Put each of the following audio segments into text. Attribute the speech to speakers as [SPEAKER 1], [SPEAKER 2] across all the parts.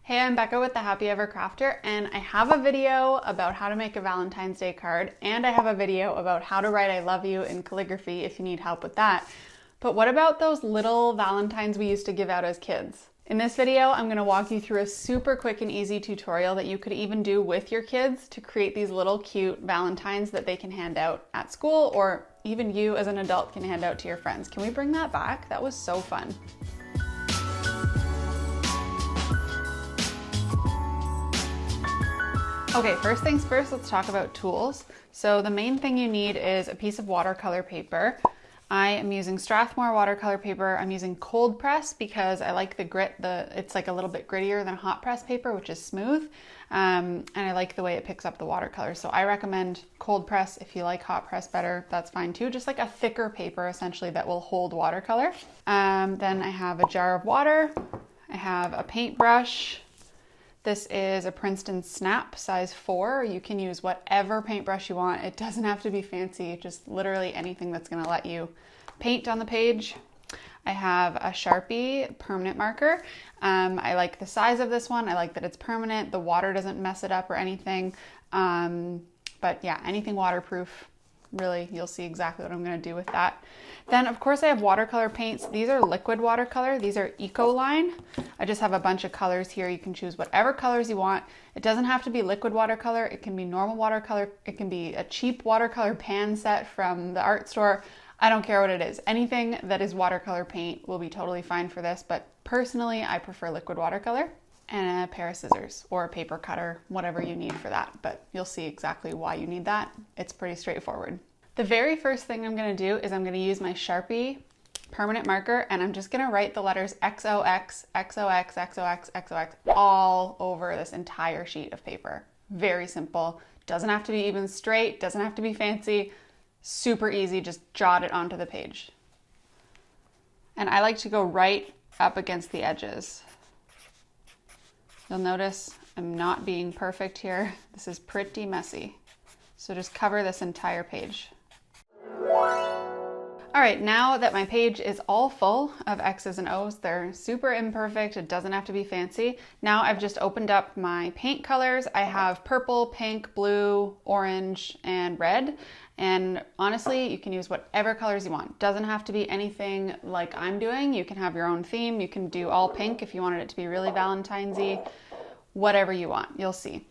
[SPEAKER 1] Hey, I'm Becca with the Happy Ever Crafter, and I have a video about how to make a Valentine's Day card, and I have a video about how to write I love you in calligraphy if you need help with that. But what about those little Valentines we used to give out as kids? In this video, I'm going to walk you through a super quick and easy tutorial that you could even do with your kids to create these little cute Valentines that they can hand out at school, or even you as an adult can hand out to your friends. Can we bring that back? That was so fun. Okay, first things first, let's talk about tools. So the main thing you need is a piece of watercolor paper. I am using Strathmore watercolor paper. I'm using cold press because I like the grit. It's like a little bit grittier than hot press paper, which is smooth. And I like the way it picks up the watercolor. So I recommend cold press. If you like hot press better, that's fine too. Just like a thicker paper essentially that will hold watercolor. Then I have a jar of water. I have a paintbrush. This is a Princeton Snap size 4. You can use whatever paintbrush you want. It doesn't have to be fancy, just literally anything that's going to let you paint on the page. I have a Sharpie permanent marker. I like the size of this one. I like that it's permanent. The water doesn't mess it up or anything. But yeah, anything waterproof. Really, you'll see exactly what I'm going to do with that. Then, of course, I have watercolor paints. These are liquid watercolor. These are Ecoline. I just have a bunch of colors here. You can choose whatever colors you want. It doesn't have to be liquid watercolor. It can be normal watercolor. It can be a cheap watercolor pan set from the art store. I don't care what it is. Anything that is watercolor paint will be totally fine for this, but personally, I prefer liquid watercolor. And a pair of scissors or a paper cutter, whatever you need for that, but you'll see exactly why you need that. It's pretty straightforward. The very first thing I'm going to do is I'm going to use my Sharpie permanent marker, and I'm just going to write the letters XOX, XOX, XOX, XOX all over this entire sheet of paper. Very simple. Doesn't have to be even straight, doesn't have to be fancy. Super easy, just jot it onto the page. And I like to go right up against the edges. You'll notice I'm not being perfect here. This is pretty messy. So just cover this entire page. All right, now that my page is all full of X's and O's, they're super imperfect. It doesn't have to be fancy. Now I've just opened up my paint colors. I have purple, pink, blue, orange, and red. And honestly, you can use whatever colors you want. Doesn't have to be anything like I'm doing. You can have your own theme. You can do all pink if you wanted it to be really Valentine's-y. Whatever you want, you'll see.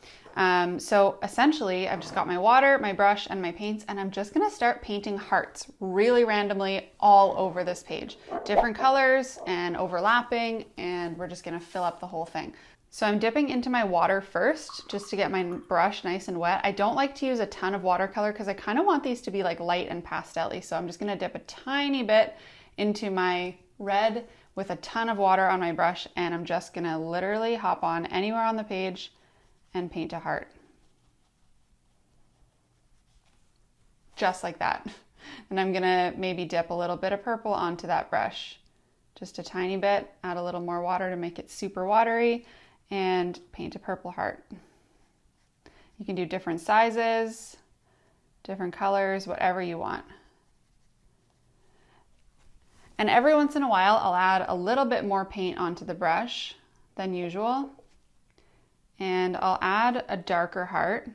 [SPEAKER 1] So essentially, I've just got my water, my brush, and my paints, and I'm just gonna start painting hearts really randomly all over this page. Different colors and overlapping, and we're just gonna fill up the whole thing. So I'm dipping into my water first, just to get my brush nice and wet. I don't like to use a ton of watercolor because I kind of want these to be like light and pastel-y. So I'm just gonna dip a tiny bit into my red with a ton of water on my brush, and I'm just gonna literally hop on anywhere on the page and paint a heart. Just like that. And I'm gonna maybe dip a little bit of purple onto that brush. Just a tiny bit, add a little more water to make it super watery, and paint a purple heart. You can do different sizes, different colors, whatever you want. And every once in a while, I'll add a little bit more paint onto the brush than usual. And I'll add a darker heart,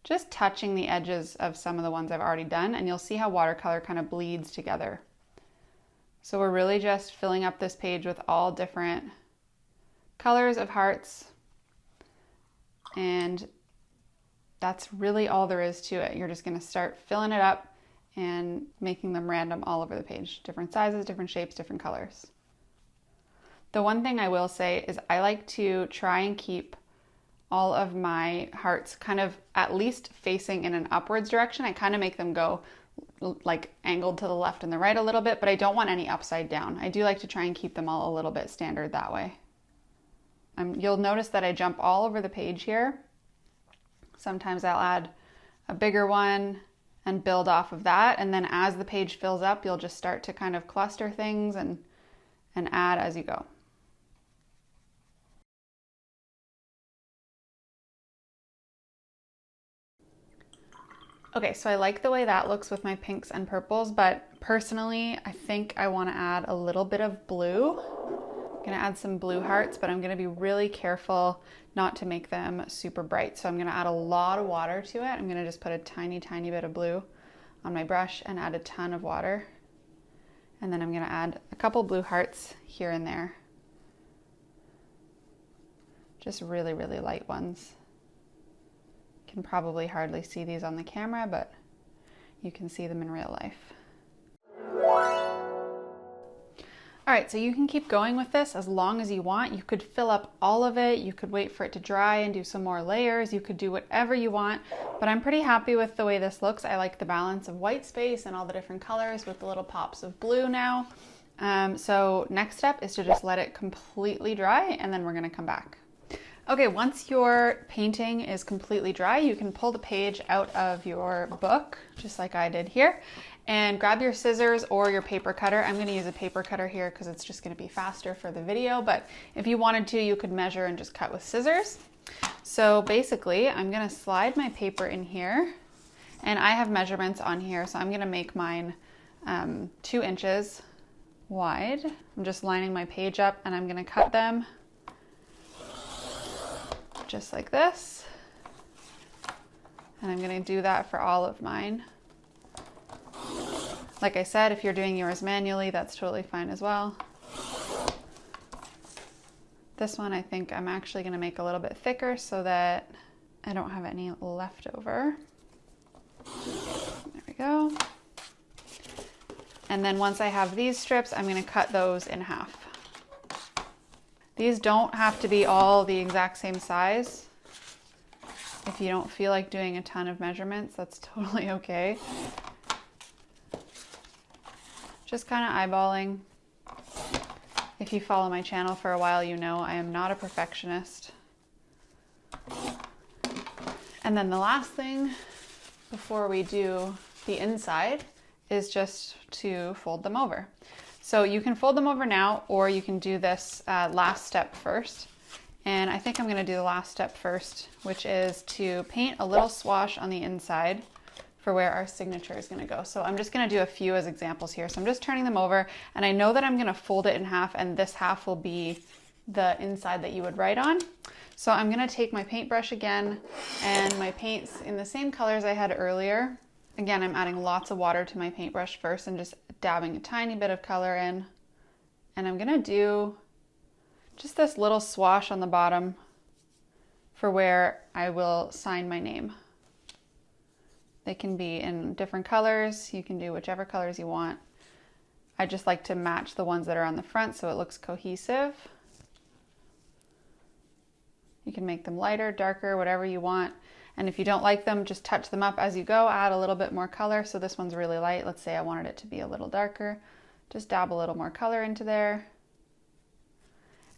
[SPEAKER 1] just touching the edges of some of the ones I've already done, and you'll see how watercolor kind of bleeds together. So we're really just filling up this page with all different colors of hearts, and that's really all there is to it. You're just going to start filling it up and making them random all over the page. Different sizes, different shapes, different colors. The one thing I will say is I like to try and keep all of my hearts kind of at least facing in an upwards direction. I kind of make them go like angled to the left and the right a little bit, but I don't want any upside down. I do like to try and keep them all a little bit standard that way. You'll notice that I jump all over the page here. Sometimes I'll add a bigger one and build off of that. And then as the page fills up, you'll just start to kind of cluster things and add as you go. Okay, so I like the way that looks with my pinks and purples, but personally, I think I want to add a little bit of blue I'm gonna add some blue hearts, but I'm gonna be really careful not to make them super bright. So I'm gonna add a lot of water to it. I'm gonna just put a tiny, tiny bit of blue on my brush and add a ton of water. And then I'm gonna add a couple blue hearts here and there. Just really, really light ones. You can probably hardly see these on the camera, but you can see them in real life. All right, so you can keep going with this as long as you want. You could fill up all of it. You could wait for it to dry and do some more layers. You could do whatever you want, but I'm pretty happy with the way this looks. I like the balance of white space and all the different colors with the little pops of blue now. So next step is to just let it completely dry, and then we're gonna come back. Okay, once your painting is completely dry, you can pull the page out of your book, just like I did here, and grab your scissors or your paper cutter. I'm gonna use a paper cutter here because it's just gonna be faster for the video, but if you wanted to, you could measure and just cut with scissors. So basically, I'm gonna slide my paper in here, and I have measurements on here, so I'm gonna make mine 2 inches wide. I'm just lining my page up, and I'm gonna cut them just like this. And I'm gonna do that for all of mine. Like I said, if you're doing yours manually, that's totally fine as well. This one I think I'm actually gonna make a little bit thicker so that I don't have any left over. There we go. And then once I have these strips, I'm gonna cut those in half. These don't have to be all the exact same size. If you don't feel like doing a ton of measurements, that's totally okay. Just kind of eyeballing. If you follow my channel for a while, you know I am not a perfectionist. And then the last thing before we do the inside is just to fold them over. So you can fold them over now, or you can do this last step first. And I think I'm gonna do the last step first, which is to paint a little swash on the inside for where our signature is gonna go. So I'm just gonna do a few as examples here. So I'm just turning them over, and I know that I'm gonna fold it in half, and this half will be the inside that you would write on. So I'm gonna take my paintbrush again, and my paints in the same colors I had earlier. Again, I'm adding lots of water to my paintbrush first and just dabbing a tiny bit of color in. And I'm gonna do just this little swash on the bottom for where I will sign my name. They can be in different colors. You can do whichever colors you want. I just like to match the ones that are on the front so it looks cohesive. You can make them lighter, darker, whatever you want. And if you don't like them, just touch them up as you go, add a little bit more color. So this one's really light. Let's say I wanted it to be a little darker. Just dab a little more color into there.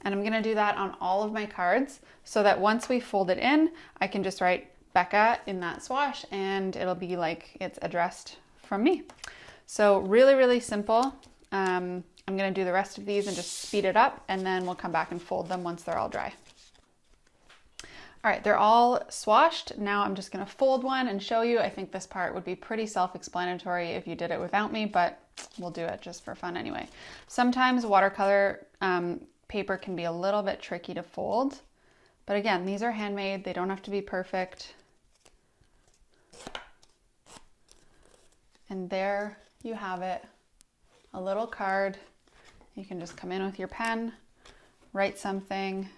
[SPEAKER 1] And I'm gonna do that on all of my cards so that once we fold it in, I can just write Becca in that swash and it'll be like it's addressed from me. So really, really simple. I'm gonna do the rest of these and just speed it up, and then we'll come back and fold them once they're all dry. All right, they're all swashed. Now I'm just gonna fold one and show you. I think this part would be pretty self-explanatory if you did it without me, but we'll do it just for fun anyway. Sometimes watercolor paper can be a little bit tricky to fold, but again, these are handmade. They don't have to be perfect. And there you have it, a little card. You can just come in with your pen, write something.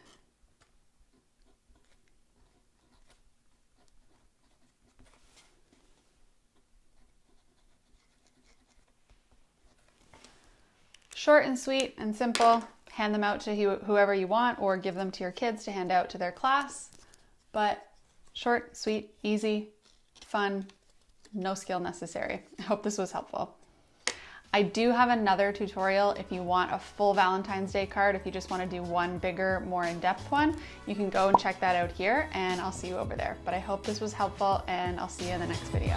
[SPEAKER 1] Short and sweet and simple. Hand them out to whoever you want, or give them to your kids to hand out to their class. But short, sweet, easy, fun, no skill necessary. I hope this was helpful. I do have another tutorial if you want a full Valentine's Day card. If you just want to do one bigger, more in-depth one, you can go and check that out here, and I'll see you over there. But I hope this was helpful, and I'll see you in the next video.